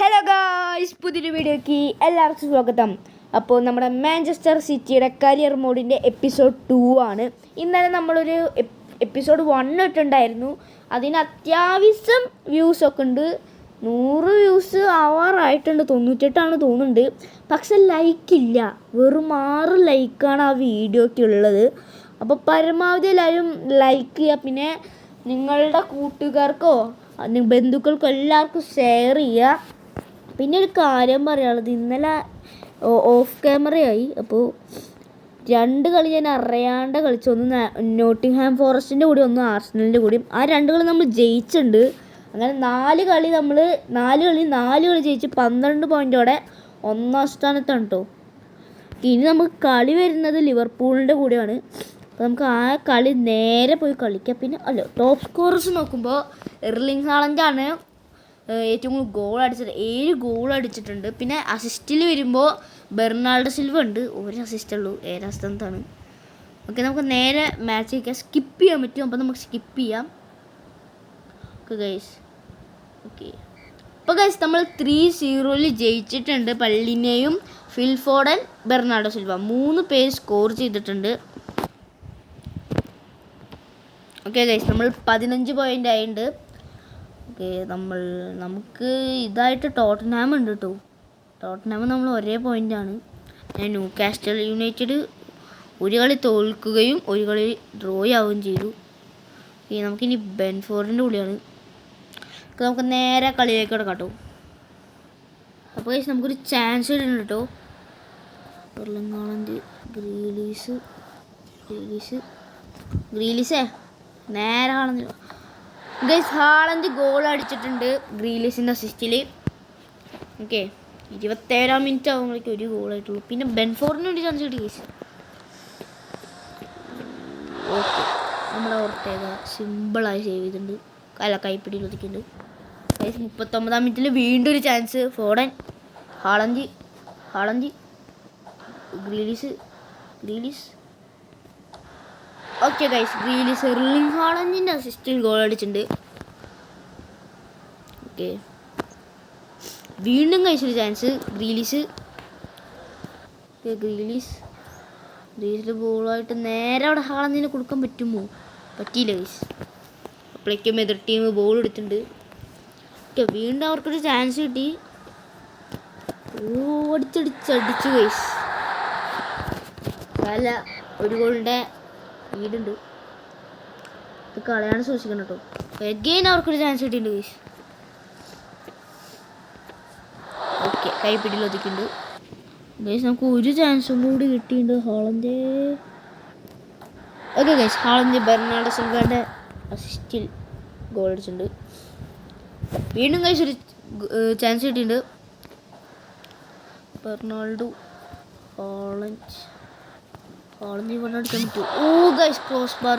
Hello guys, പുതിയൊരു വീഡിയോയ്ക്ക് എല്ലാവർക്കും സ്വാഗതം. അപ്പോൾ നമ്മുടെ മാഞ്ചസ്റ്റർ സിറ്റിയുടെ കരിയർ മോഡിൻ്റെ എപ്പിസോഡ് 2 ആണ്. ഇന്നലെ നമ്മളൊരു എപ്പിസോഡ് 1 ഇട്ടുണ്ടായിരുന്നു. അതിന് അത്യാവശ്യം വ്യൂസൊക്കെ ഉണ്ട്. 100 വ്യൂസ് ആവാറായിട്ടുണ്ട്, 98 തോന്നുന്നുണ്ട്. പക്ഷെ ലൈക്കില്ല, വെറും 6 ലൈക്കാണ് ആ വീഡിയോയ്ക്ക് ഉള്ളത്. അപ്പോൾ പരമാവധി എല്ലാവരും ലൈക്ക് ചെയ്യുക. പിന്നെ നിങ്ങളുടെ കൂട്ടുകാർക്കോ ബന്ധുക്കൾക്കോ എല്ലാവർക്കും ഷെയർ ചെയ്യുക. പിന്നെ ഒരു കാര്യം പറയാനുള്ളത്, ഇന്നലെ ഓഫ് ക്യാമറയായി. അപ്പോൾ 2 കളി ഞാൻ അറിയാണ്ട് കളിച്ചു. ഒന്ന് നോട്ടിംഗ്ഹാം ഫോറസ്റ്റിൻ്റെ കൂടി, ഒന്ന് ആർസണലിൻ്റെ കൂടിയും. ആ 2 കളി നമ്മൾ ജയിച്ചിട്ടുണ്ട്. അങ്ങനെ 4 കളി ജയിച്ച് 12 പോയിൻറ്റോടെ 1ാം സ്ഥാനത്താണ് കേട്ടോ. ഇനി നമുക്ക് കളി വരുന്നത് ലിവർപൂളിൻ്റെ കൂടെയാണ്. അപ്പോൾ നമുക്ക് ആ കളി നേരെ പോയി കളിക്കാം. പിന്നെ ടോപ്പ് സ്കോറേഴ്സ് നോക്കുമ്പോൾ എർലിംഗ് ഹാലൻഡാണ് ഏറ്റവും കൂടുതൽ ഗോൾ അടിച്ചത്. 7 ഗോൾ അടിച്ചിട്ടുണ്ട്. പിന്നെ അസിസ്റ്റിൽ വരുമ്പോൾ ബെർണാൾഡോ സിൽവ ഉണ്ട്, 1 അസിസ്റ്റ് ഉള്ളൂ, 7ാം സ്ഥാനത്താണ്. ഓക്കെ, നമുക്ക് നേരെ മാച്ച് കളിക്കാം. സ്കിപ്പ് ചെയ്യാൻ പറ്റും, അപ്പോൾ നമുക്ക് സ്കിപ്പ് ചെയ്യാം. Okay guys, okay. അപ്പോൾ ഗൈസ് നമ്മൾ 3-0 ജയിച്ചിട്ടുണ്ട്. പള്ളിനെയും ഫിൽ ഫോഡൻ, ബെർണാൾഡോ സിൽവ 3 പേര് സ്കോർ ചെയ്തിട്ടുണ്ട്. ഓക്കെ ഗൈസ്, നമ്മൾ 15 പോയിൻ്റ് ആയിട്ടുണ്ട്. ഓക്കെ, നമുക്ക് ഇതായിട്ട് ടോട്ടൻഹാം ഉണ്ട് കേട്ടോ. ടോട്ടൻഹാം നമ്മൾ ഒരേ പോയിൻ്റാണ്. ന്യൂകാസ്റ്റൽ യുണൈറ്റഡ് 1 കളി തോൽക്കുകയും 1 കളി ഡ്രോ ആവുകയും ചെയ്തു. നമുക്കിനി ബെൻഫോർഡിൻ്റെ കൂടെയാണ്. നമുക്ക് നേരെ കളിയിലേക്ക് കിടക്കാം കേട്ടോ. അപ്പോൾ ഗൈസ് നമുക്കൊരു ചാൻസ് ഇടുന്നുണ്ട് കേട്ടോ. ഹാളൻഡ്, ഗ്രീലിസേ നേരെ ഹാളൻഡ്. ഗൈസ് ഹാളൻഡ് ഗോൾ അടിച്ചിട്ടുണ്ട് ഗ്രീലിസിൻ്റെ അസിസ്റ്റിൽ. ഓക്കെ, 27ാം മിനിറ്റ് ആകുമ്പോഴേക്കും 1 ഗോളായിട്ടുള്ളൂ. പിന്നെ ബെൻഫോർഡിന് വേണ്ടി ചാൻസ് കിട്ടി ഗൈസ്. ഓക്കെ, നമ്മുടെ ഓർത്തേക സിമ്പിളായി സേവ് ചെയ്തിട്ടുണ്ട്. കൈപ്പിടിയിൽ ഒതുക്കിയിട്ടുണ്ട് ഗൈസ്. 39ാം മിനിറ്റിൽ വീണ്ടും ഒരു chance. Foden, Haaland, Grealish. Okay guys, Erling ഹാലൻഡിൻ്റെ അസിസ്റ്റിൽ ഗോൾ അടിച്ചിട്ടുണ്ട്. ഓക്കെ, വീണ്ടും ഗൈസ് ഒരു ചാൻസ്. ഗ്രീലിസിൽ ബോളായിട്ട് നേരെ അവിടെ ഹാലൻഡിന് കൊടുക്കാൻ പറ്റുമോ? പറ്റിയില്ല ഗൈസ്. അപ്പോഴേക്കും എതിർ ടീം ബോൾ എടുത്തിട്ടുണ്ട്. ഓക്കെ, വീണ്ടും അവർക്കൊരു ചാൻസ് കിട്ടി. അടിച്ചു ഗൈസ്. അല്ല, 1 ഗോളിൻ്റെ ലീഡുണ്ട്. ഇത് കളയാണ് സൂക്ഷിക്കണം കേട്ടോ. എഗെയിൻ അവർക്കൊരു ചാൻസ് കിട്ടിയിട്ടുണ്ട് ഗൈസ്. ഓക്കെ, കൈപ്പിടിയിൽ ഒതുക്കിയിട്ടുണ്ട് ഗൈസ്. നമുക്ക് ഒരു ചാൻസും കൂടി കിട്ടിയിട്ടുണ്ട്. Haaland. Okay guys, Haaland Bernardo സിൽവയുടെ അസിസ്റ്റിൽ ഗോൾ അടിച്ചിട്ടുണ്ട്. വീണ്ടും ഗൈസ് ഒരു ചാൻസ് കിട്ടിയിട്ടുണ്ട്. ബെർണാൾഡോ, ഹാളൻഡ് അടിക്കാൻ പറ്റുമോ? ഓ ഗൈസ്, ക്രോസ് ബാർ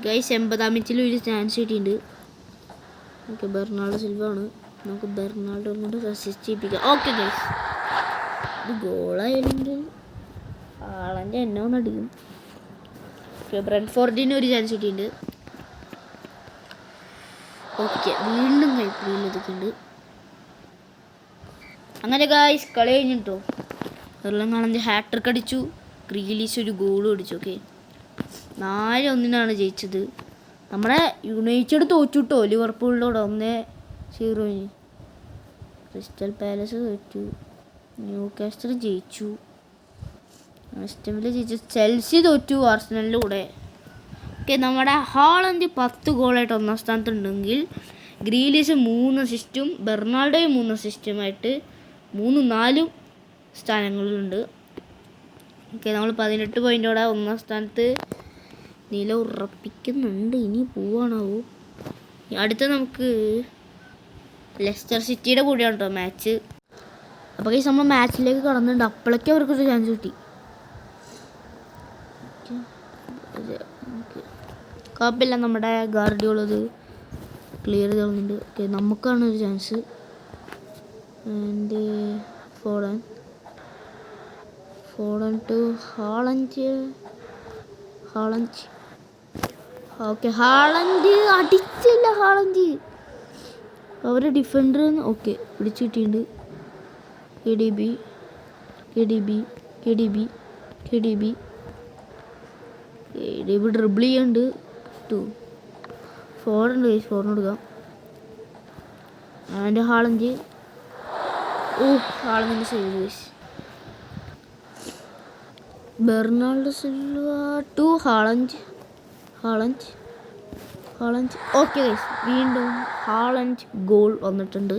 ഗൈസ്. 80ാം മിനിറ്റിൽ ഒരു ചാൻസ് കിട്ടിയിട്ടുണ്ട്. ഓക്കെ, ബെർണാൾഡോ സിൽവ ആണ്. നമുക്ക് ബെർണാൾഡോ കൊണ്ട് അസിസ്റ്റ് ചെയ്യിപ്പിക്കാം. ഓക്കെ ഗൈസ്, ഇത് ഗോളായാലും ഹാളൻഡ് എന്നെ ഒന്ന് അടിക്കും. ഓക്കെ, ബ്രെൻഫോർഡിന് ഒരു ചാൻസ് കിട്ടിയിട്ടുണ്ട്. ഓക്കെ, വീണ്ടും കൈപ്പിടിയിൽ ഒതുക്കിയിട്ടുണ്ട്. അങ്ങനെ ഗൈസ് കളി കഴിഞ്ഞിട്ടോ. എർലിംഗ് ഹാലൻഡ് ഹാട്രിക് അടിച്ചു, ഗ്രീലിഷ് ഒരു ഗോളും അടിച്ചു. ഓക്കെ, 4-1 ജയിച്ചത്. നമ്മുടെ യുണൈറ്റഡ് തോറ്റുട്ടോ ലിവർപൂളിനോട് 1-0. ക്രിസ്റ്റൽ പാലസ് തോറ്റു, ന്യൂകാസ്റ്റൽ ജയിച്ചു, ആസ്റ്റൺ വില്ല ജയിച്ചു, ചെൽസി തോറ്റു ആർസണലിൻ്റെ കൂടെ. ഓക്കെ, നമ്മുടെ ഹാളൻഡ് 10 ഗോളായിട്ട് 1ാം സ്ഥാനത്തുണ്ടെങ്കിൽ ഗ്രീലിഷ് 3 അസിസ്റ്റും ബെർണാൾഡോയും 3 അസിസ്റ്റുമായിട്ട് 3-4 സ്ഥാനങ്ങളിലുണ്ട്. ഓക്കെ, നമ്മൾ 18 പോയിൻ്റോടെ 1ാം സ്ഥാനത്ത് നില ഉറപ്പിക്കുന്നുണ്ട്. ഇനി പോവാണാവോ? അടുത്ത നമുക്ക് ലെസ്റ്റർ സിറ്റിയുടെ കൂടെയാണ് കേട്ടോ മാച്ച്. അപ്പോൾ ഈ നമ്മൾ മാച്ചിലേക്ക് കടന്നിട്ടുണ്ട്. അപ്പോഴേക്കും അവർക്കൊരു ചാൻസ് കിട്ടി. കുഴപ്പമില്ല, നമ്മുടെ ഗാർഡിയോളത് ക്ലിയർ ചെയ്യുന്നുണ്ട്. ഓക്കെ, നമുക്കാണ് ഒരു chance. And Foden to Haaland. Okay, Haaland അടിച്ചില്ല. അവർ ഡിഫൻഡർ ഓക്കെ പിടിച്ചു കിട്ടിയിട്ടുണ്ട്. കെ ഡി ബി ഡ്രിബിൾ ചെയ്യുന്നുണ്ട്. ഫോറുണ്ട് ഗൈസ്, ഫോറിന് കൊടുക്കാം. ആൻഡ് ഹാളഞ്ച് ഹാളഞ്ചിൻ്റെ save guys. Bernardo Silva to Haaland okay guys. വീണ്ടും ഹാളഞ്ച് ഗോൾ വന്നിട്ടുണ്ട്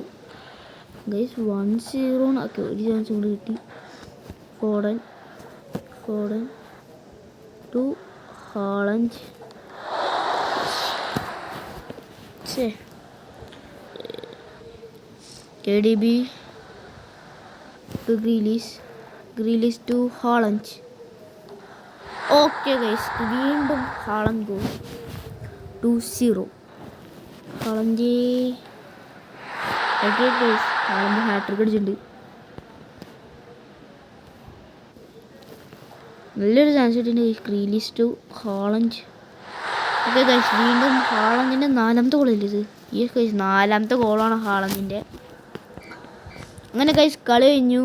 ഗൈസ്. 1-0 ഓക്കെ. ഒരു ചാൻസ് കൂടി കിട്ടി. Foden to Haaland. KDB to Grealish to Haaland. Okay guys, വീണ്ടും Haaland goal. 2-0 Haaland. Okay guys, Haaland hattrick അടിച്ചിട്ടുണ്ട്. നല്ലൊരു chance കിട്ടിയിട്ടുണ്ട്. Grealish to Haaland. Okay guys, വീണ്ടും ഹാളഞ്ചിൻ്റെ 4ാമത്തെ ഗോളല്ലേ ഇത്? ഈ ഗൈസ് 4ാമത്തെ ഗോളാണ് ഹാളഞ്ചിൻ്റെ. അങ്ങനെ ഗൈസ് കളി കഴിഞ്ഞു.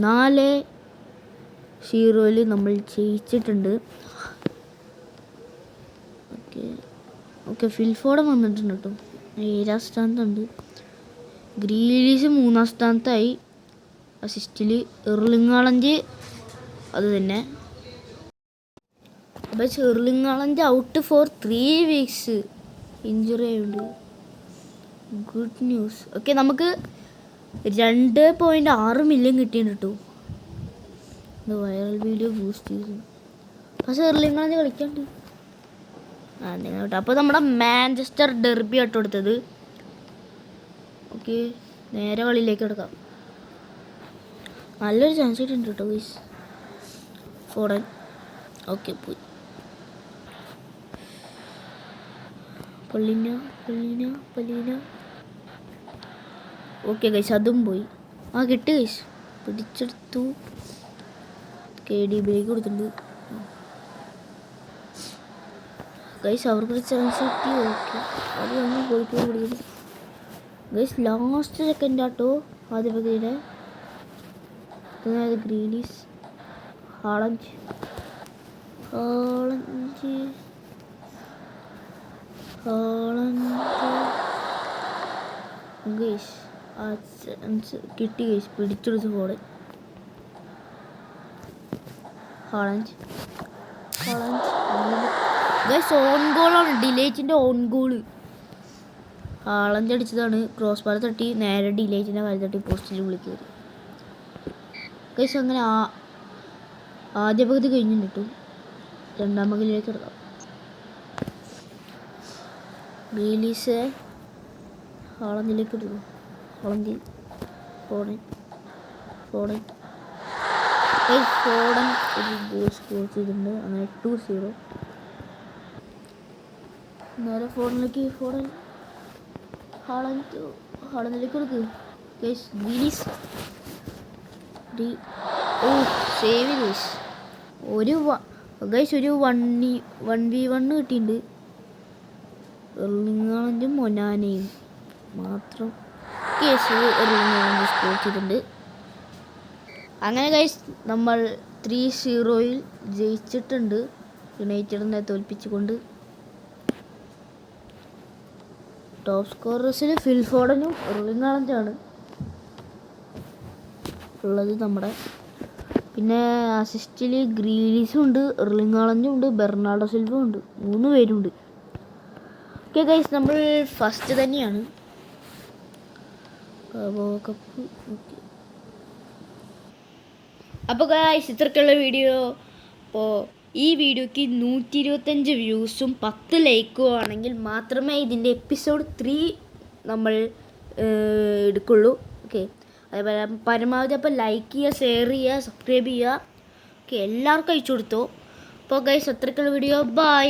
4-0 നമ്മൾ ജയിച്ചിട്ടുണ്ട്. ഓക്കെ ഫിൽഫോർഡൻ വന്നിട്ടുണ്ട് കേട്ടോ. 7ാം സ്ഥാനത്തുണ്ട്. ഗ്രീലിഷ് 3ാം സ്ഥാനത്തായി. അസിസ്റ്റിൽ എർലിംഗ് ഹാളഞ്ച് അത് തന്നെ. അപ്പോൾ Erling Haaland out for 3 weeks injury ആയതുകൊണ്ട്. Good news. ഓക്കെ, നമുക്ക് 2.6 മില്യൺ കിട്ടിയിട്ടുണ്ട് കേട്ടോ. വൈറൽ വീഡിയോ ബൂസ്റ്റ് ചെയ്തു. പക്ഷേ എർലിംഗ് ഹാളഞ്ച് കളിക്കാണ്ട് നിങ്ങൾ കേട്ടോ. അപ്പോൾ നമ്മുടെ മാഞ്ചസ്റ്റർ ഡെർബി ആട്ടോ എടുത്തത്. ഓക്കെ, നേരെ കളിയിലേക്ക് എടുക്കാം. നല്ലൊരു ചാൻസ് കിട്ടിയിട്ടുണ്ട് കേട്ടോ ഗൈസ്. ഫോഡൻ ഓക്കെ പോയി. പള്ളിന ഓക്കെ ഗൈസ്, അതും പോയി. കിട്ടി ഗൈസ്, പിടിച്ചെടുത്തു. KDBക്ക് കൊടുത്തിട്ടുണ്ട് ഗൈസ്. അവർക്കൊരു ചാൻസ് കിട്ടി. ഓക്കെ, അത് വന്ന് പോയിട്ട് കൊടുക്കുന്നു ഗൈസ്. ലാസ്റ്റ് സെക്കൻഡ് ആട്ടോ ആദ്യ പകുതിയുടെ. അതായത് ഗ്രീലിഷ് ഹാളഞ്ച് ഗൈസ്. ആ ചാൻസ് കിട്ടി ഗൈസ്, പിടിച്ചെടുത്ത് ഫോഡൻ. ഹാളഞ്ച് ഗൈസ് ഓൺ ഗോളാണ്. ഡിലേറ്റിൻ്റെ ഓൺ ഗോള്. ഹാളഞ്ച് അടിച്ചതാണ്. ക്രോസ് ബാർ തട്ടി നേരെ ഡിലേറ്റിൻ്റെ കാര്യം തട്ടി പോസ്റ്റിൽ വിളിക്കുക ഗൈസ്. അങ്ങനെ ആദ്യ പകുതി കഴിഞ്ഞു കിട്ടും. 2ാം പകുതിയിലേക്ക് ഇറക്കാം. ഗ്രീലിഷ് ഹാളഞ്ചിലേക്ക് എടുക്കും. ഹാളഞ്ച് ഫോഡൻ ഒരു ഗോൾ സ്കോർ ചെയ്തിട്ടുണ്ട്. അങ്ങനെ 2-0 നേരെ ഫോഡനിലേക്ക്. ഹാളഞ്ചിലേക്ക് കൊടുക്കുക ഗൈസ്. Grealish save guys. ഒരു 1v1 കിട്ടിയിട്ടുണ്ട്. എർലിംഗ് ഹാളഞ്ചും മൊനാനയും മാത്രം കേസ് എർലിംഗ് ഹാളഞ്ച് സ്കോർ ചെയ്തിട്ടുണ്ട്. അങ്ങനെ ഗൈസ് നമ്മൾ 3-0 ജയിച്ചിട്ടുണ്ട് യുണൈറ്റഡിനെ തോൽപ്പിച്ചുകൊണ്ട്. ടോപ്പ് സ്കോറേഴ്സിൽ ഫിൽഫോർഡനും എർലിംഗ് ഹാളഞ്ചാണ് ഉള്ളത് നമ്മുടെ. പിന്നെ അസിസ്റ്റിൽ ഗ്രീലിഷും ഉണ്ട്, എർലിംഗ് ഹാളഞ്ചും ഉണ്ട്, ബെർണാൾഡോ സിൽവ ഉണ്ട്. 3 പേരുണ്ട്. ഓക്കെ ഗൈസ്, നമ്മൾ ഫസ്റ്റ് തന്നെയാണ്. കപ്പ്. ഓക്കെ, അപ്പോൾ ഗൈസ് ഇത്രയ്ക്കുള്ള വീഡിയോ. അപ്പോൾ ഈ വീഡിയോയ്ക്ക് 125 വ്യൂസും 10 ലൈക്കും ആണെങ്കിൽ മാത്രമേ ഇതിൻ്റെ എപ്പിസോഡ് 3 നമ്മൾ എടുക്കുള്ളൂ. ഓക്കെ, അതേപോലെ പരമാവധി അപ്പോൾ ലൈക്ക് ചെയ്യുക, ഷെയർ ചെയ്യുക, സബ്സ്ക്രൈബ് ചെയ്യുക. ഓക്കെ, എല്ലാവർക്കും അയച്ചു കൊടുത്തു. അപ്പോൾ ഗൈസ് അത്രയ്ക്കുള്ള വീഡിയോ. ബൈ.